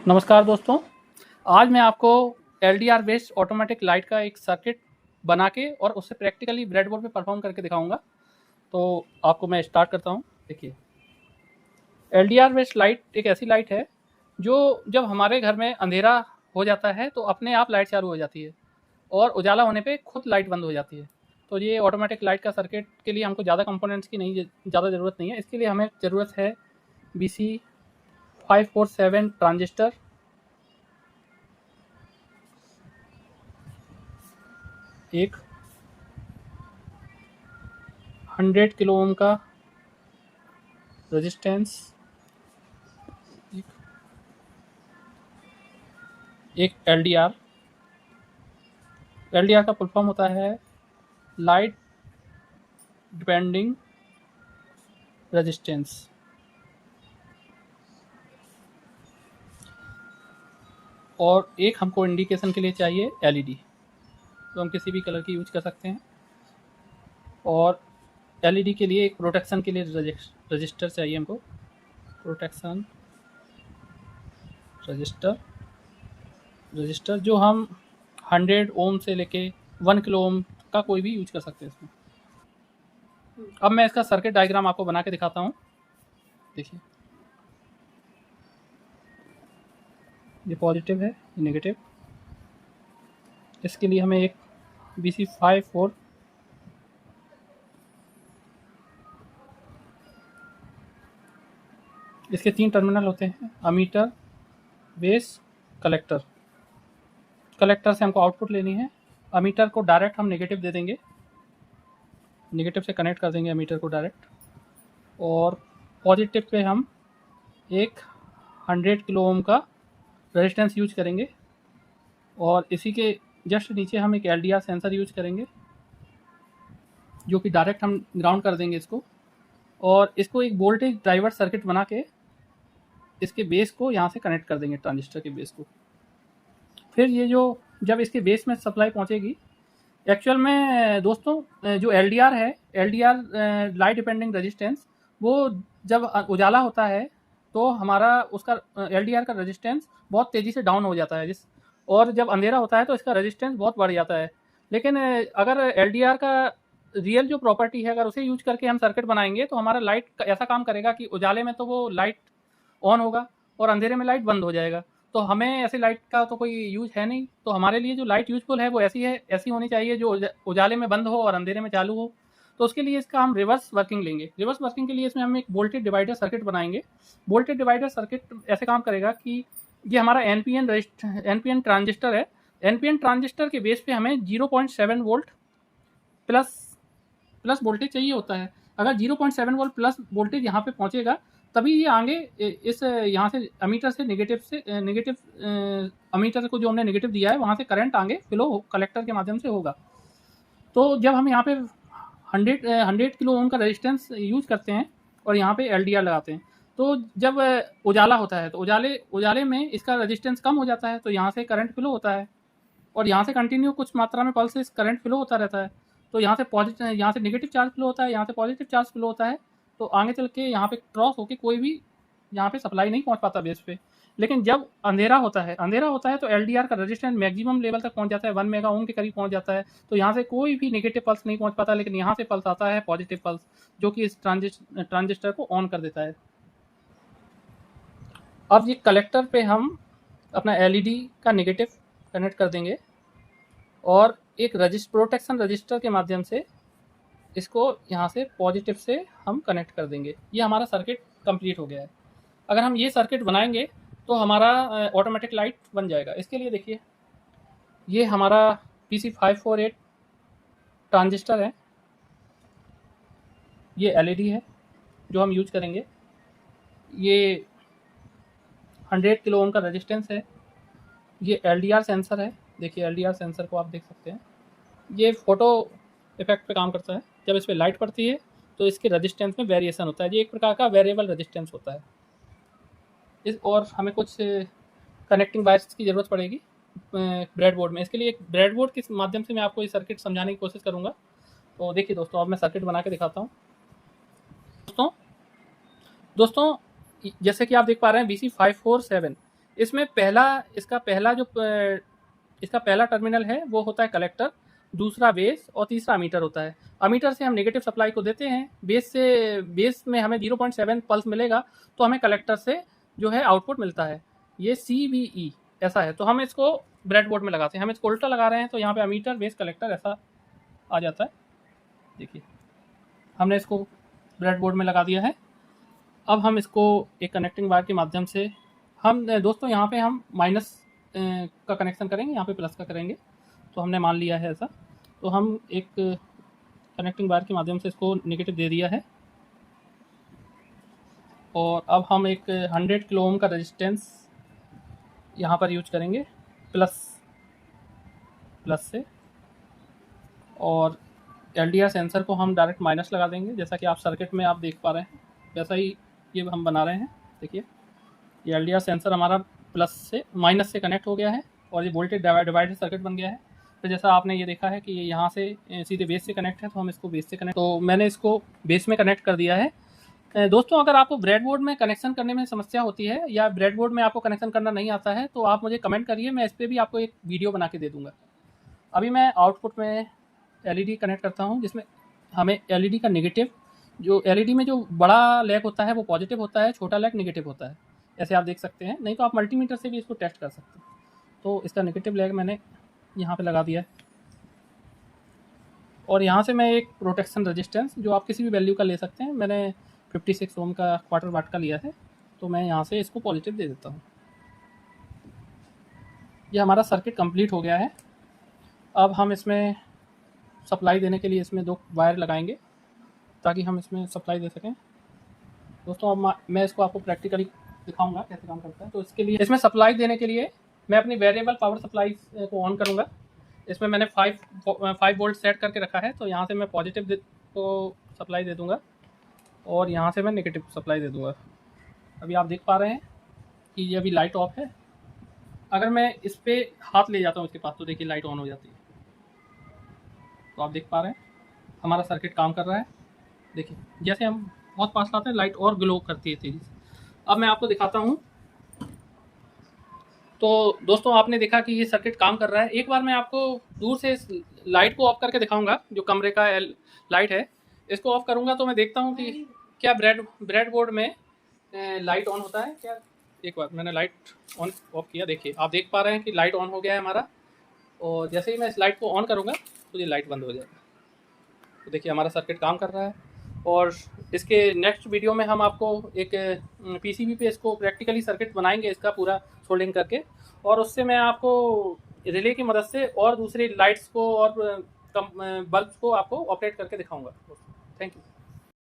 नमस्कार दोस्तों। आज मैं आपको एलडीआर बेस्ड ऑटोमेटिक लाइट का एक सर्किट बना के और उससे प्रैक्टिकली ब्रेडबोर्ड पे परफॉर्म करके दिखाऊंगा। तो आपको मैं स्टार्ट करता हूं। देखिए, एलडीआर बेस्ड लाइट एक ऐसी लाइट है जो जब हमारे घर में अंधेरा हो जाता है तो अपने आप लाइट चालू हो जाती है और उजाला होने पे खुद लाइट बंद हो जाती है। तो ये ऑटोमेटिक लाइट का सर्किट के लिए हमको ज़्यादा कंपोनेंट्स की ज़्यादा ज़रूरत नहीं है। इसके लिए हमें ज़रूरत है BC547 ट्रांजिस्टर, एक 100 किलो ओम का रेजिस्टेंस, एक एलडीआर। एलडीआर का फुल फॉर्म होता है लाइट डिपेंडिंग रेजिस्टेंस। और एक हमको इंडिकेशन के लिए चाहिए एलईडी, तो हम किसी भी कलर की यूज कर सकते हैं। और एलईडी के लिए एक प्रोटेक्शन के लिए रजिस्टर चाहिए हमको, प्रोटेक्शन रजिस्टर जो हम 100 ओम से लेके 1 किलो ओम का कोई भी यूज कर सकते हैं इसमें। अब मैं इसका सर्किट डायग्राम आपको बना के दिखाता हूँ। देखिए, ये पॉजिटिव है, ये नेगेटिव। इसके लिए हमें एक BC54 इसके 3 टर्मिनल होते हैं, अमीटर, बेस, कलेक्टर। कलेक्टर से हमको आउटपुट लेनी है। अमीटर को डायरेक्ट हम नेगेटिव दे देंगे, नेगेटिव से कनेक्ट कर देंगे अमीटर को डायरेक्ट। और पॉजिटिव पे हम एक 100 किलो ओम का रेजिस्टेंस यूज करेंगे और इसी के जस्ट नीचे हम एक एलडीआर सेंसर यूज करेंगे जो कि डायरेक्ट हम ग्राउंड कर देंगे इसको। और इसको एक वोल्टेज ड्राइवर सर्किट बना के इसके बेस को यहाँ से कनेक्ट कर देंगे, ट्रांजिस्टर के बेस को। फिर ये जो जब इसके बेस में सप्लाई पहुँचेगी, एक्चुअल में दोस्तों जो एलडीआर है, एलडीआर लाइट डिपेंडिंग रेजिस्टेंस, वो जब उजाला होता है तो हमारा उसका एलडीआर का रेजिस्टेंस बहुत तेज़ी से डाउन हो जाता है और जब अंधेरा होता है तो इसका रेजिस्टेंस बहुत बढ़ जाता है। लेकिन अगर एलडीआर का रियल जो प्रॉपर्टी है, अगर उसे यूज करके हम सर्किट बनाएंगे तो हमारा लाइट ऐसा काम करेगा कि उजाले में तो वो लाइट ऑन होगा और अंधेरे में लाइट बंद हो जाएगा। तो हमें ऐसी लाइट का तो कोई यूज है नहीं। तो हमारे लिए जो लाइट यूजफुल है वो ऐसी होनी चाहिए जो उजाले में बंद हो और अंधेरे में चालू हो। तो उसके लिए इसका हम रिवर्स वर्किंग लेंगे। रिवर्स वर्किंग के लिए इसमें हम एक वोल्टेज डिवाइडर सर्किट बनाएंगे। वोल्टेज डिवाइडर सर्किट ऐसे काम करेगा कि ये हमारा एनपीएन ट्रांजिस्टर है। एनपीएन ट्रांजिस्टर के बेस पे हमें 0.7 वोल्ट प्लस वोल्टेज चाहिए होता है। अगर 0.7 वोल्ट प्लस वोल्टेज यहाँ पे पहुँचेगा तभी ये आगे इस यहाँ से नेगेटिव अमीटर को जो हमने नेगेटिव दिया है वहाँ से करंट आगे फ्लो कलेक्टर के माध्यम से होगा। तो जब हम यहाँ पे 100 किलो ओम का रेजिस्टेंस यूज करते हैं और यहाँ पे एलडीआर लगाते हैं, तो जब उजाला होता है तो उजाले में इसका रेजिस्टेंस कम हो जाता है, तो यहाँ से करंट फ्लो होता है और यहाँ से कंटिन्यू कुछ मात्रा में पल्स करंट फ्लो होता रहता है। तो यहाँ से नेगेटिव चार्ज फ्लो होता है, यहाँ से पॉजिटिव चार्ज फ्लो होता है। तो आगे चल के यहाँ पे क्रॉस होके कोई भी यहाँ पे सप्लाई नहीं पहुँच पाता बेस पे। लेकिन जब अंधेरा होता है तो एलडीआर का रेजिस्टेंस मैक्सिमम लेवल तक पहुँच जाता है, 1 मेगा ओम के करीब पहुँच जाता है। तो यहाँ से कोई भी नेगेटिव पल्स नहीं पहुँच पाता, लेकिन यहाँ से पल्स आता है पॉजिटिव पल्स, जो कि इस ट्रांजिस्टर को ऑन कर देता है। अब ये कलेक्टर पे हम अपना एलईडी का नेगेटिव कनेक्ट कर देंगे और एक प्रोटेक्शन रजिस्टर के माध्यम से इसको यहाँ से पॉजिटिव से हम कनेक्ट कर देंगे। ये हमारा सर्किट कंप्लीट हो गया है। अगर हम ये सर्किट बनाएंगे तो हमारा ऑटोमेटिक लाइट बन जाएगा। इसके लिए देखिए, ये हमारा BC548 ट्रांजिस्टर है, ये एलईडी है जो हम यूज करेंगे, ये 100 किलो ओम का रेजिस्टेंस है, ये एलडीआर सेंसर है। देखिए, एलडीआर सेंसर को आप देख सकते हैं, ये फोटो इफेक्ट पे काम करता है। जब इस पर लाइट पड़ती है तो इसके रेजिस्टेंस में वेरिएशन होता है। ये एक प्रकार का वेरिएबल रेजिस्टेंस होता है। और हमें कुछ कनेक्टिंग वायर्स की ज़रूरत पड़ेगी ब्रेडबोर्ड में। इसके लिए एक ब्रेडबोर्ड के माध्यम से मैं आपको ये सर्किट समझाने की कोशिश करूँगा। तो देखिए दोस्तों, अब मैं सर्किट बना के दिखाता हूँ। दोस्तों जैसे कि आप देख पा रहे हैं, BC547 इसमें इसका पहला टर्मिनल है वो होता है कलेक्टर, दूसरा बेस और तीसरा अमीटर होता है। अमीटर से हम नेगेटिव सप्लाई को देते हैं, बेस में हमें 0.7 पल्स मिलेगा तो हमें कलेक्टर से जो है आउटपुट मिलता है। ये CVE ऐसा है। तो हम इसको ब्रेडबोर्ड में लगाते हैं, हम इसको उल्टा लगा रहे हैं तो यहाँ पे अमीटर बेस कलेक्टर ऐसा आ जाता है। देखिए हमने इसको ब्रेडबोर्ड में लगा दिया है। अब हम इसको एक कनेक्टिंग वायर के माध्यम से हम दोस्तों यहाँ पे हम माइनस का कनेक्शन करेंगे, यहाँ पे प्लस का करेंगे। तो हमने मान लिया है ऐसा। तो हम एक कनेक्टिंग वायर के माध्यम से इसको नेगेटिव दे दिया है और अब हम एक 100 किलो ओम का रेजिस्टेंस यहाँ पर यूज करेंगे प्लस से, और LDR सेंसर को हम डायरेक्ट माइनस लगा देंगे। जैसा कि आप सर्किट में आप देख पा रहे हैं वैसा ही ये हम बना रहे हैं। देखिए ये LDR सेंसर हमारा माइनस से कनेक्ट हो गया है और ये वोल्टेज डिवाइडर सर्किट बन गया है। तो जैसा आपने ये देखा है कि ये यहाँ से सीधे बेस से कनेक्ट है, तो हम इसको बेस से कनेक्ट, तो मैंने इसको बेस में कनेक्ट कर दिया है। दोस्तों अगर आपको ब्रेडबोर्ड में कनेक्शन करने में समस्या होती है या ब्रेडबोर्ड में आपको कनेक्शन करना नहीं आता है तो आप मुझे कमेंट करिए, मैं इस पर भी आपको एक वीडियो बना के दे दूँगा। अभी मैं आउटपुट में LED कनेक्ट करता हूँ, जिसमें हमें LED का नेगेटिव, जो LED में जो बड़ा लैग होता है वो पॉजिटिव होता है, छोटा लैग नेगेटिव होता है, ऐसे आप देख सकते हैं। नहीं तो आप मल्टीमीटर से भी इसको टेस्ट कर सकते हैं। तो इसका नेगेटिव लैग मैंने यहाँ पे लगा दिया है और यहाँ से मैं एक प्रोटेक्शन रेजिस्टेंस जो आप किसी भी वैल्यू का ले सकते हैं, मैंने 56 ओम का क्वार्टर वाट का लिया है, तो मैं यहाँ से इसको पॉजिटिव दे देता हूँ। ये हमारा सर्किट कंप्लीट हो गया है। अब हम इसमें सप्लाई देने के लिए इसमें 2 वायर लगाएंगे ताकि हम इसमें सप्लाई दे सकें। दोस्तों अब मैं इसको आपको प्रैक्टिकली दिखाऊंगा कैसे काम करता है। तो इसके लिए इसमें सप्लाई देने के लिए मैं अपनी वेरिएबल पावर सप्लाई को ऑन करूंगा। इसमें मैंने 5 वोल्ट सेट करके रखा है, तो यहाँ से मैं पॉजिटिव को सप्लाई दे दूँगा और यहाँ से मैं नेगेटिव सप्लाई दे दूँगा। अभी आप देख पा रहे हैं कि ये अभी लाइट ऑफ है। अगर मैं इस पर हाथ ले जाता हूँ इसके पास तो देखिए लाइट ऑन हो जाती है। तो आप देख पा रहे हैं हमारा सर्किट काम कर रहा है। देखिए जैसे हम बहुत पास लाते हैं लाइट और ग्लो करती है तेज़ी से। अब मैं आपको दिखाता हूँ। तो दोस्तों आपने देखा कि ये सर्किट काम कर रहा है। एक बार मैं आपको दूर से इस लाइट को ऑफ करके दिखाऊंगा, जो कमरे का लाइट है। इसको ऑफ करूंगा तो मैं देखता हूँ कि क्या ब्रेडबोर्ड में लाइट ऑन होता है क्या। एक बार मैंने लाइट ऑन ऑफ किया, देखिए आप देख पा रहे हैं कि लाइट ऑन हो गया है हमारा, और जैसे ही मैं इस लाइट को ऑन करूँगा तो ये लाइट बंद हो जाएगा। तो देखिए हमारा सर्किट काम कर रहा है। और इसके नेक्स्ट वीडियो में हम आपको एक PCB पे इसको प्रैक्टिकली सर्किट बनाएंगे इसका पूरा सोल्डिंग करके, और उससे मैं आपको रिले की मदद से और दूसरी लाइट्स को और बल्ब्स को आपको ऑपरेट करके दिखाऊंगा। Thank you.